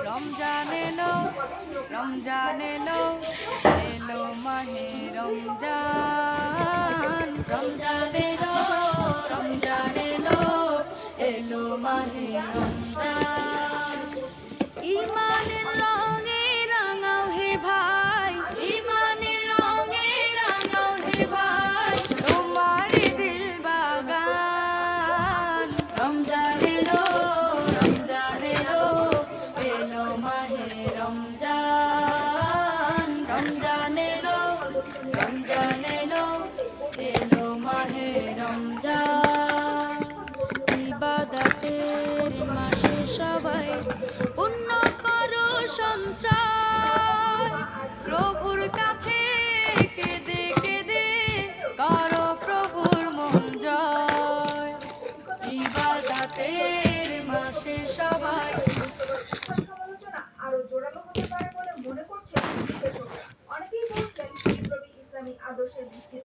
রমজান এলো, রমজান এলো, এলো মাহে রমজান। রমজান এলো, রমজান এলো, এলো মাহে রমজান। ইমানের রঙে রাঙাও হে ভাই, ইমানের রঙে রাঙাও হে ভাই, তোমার দিল বাগান। রমজান এলো, রমজান এলো, এলো মাহে রমজান। রমজান এলো, রমজান এলো, এলো মাহে রমজান। ইবাদতের মাসে সবাই পুণ্য করো সঞ্চয়, প্রভুর কাছে কেঁদে কেঁদে করো প্রভুর মন জয়। ইবাদতের মাসে সবাই আরো জোরালো হতে পারে বলে মনে করছেন বিশেষজ্ঞরা। অনেকেই বলছেন বিপ্লবী ইসলামী আদর্শের ভিত্তিতে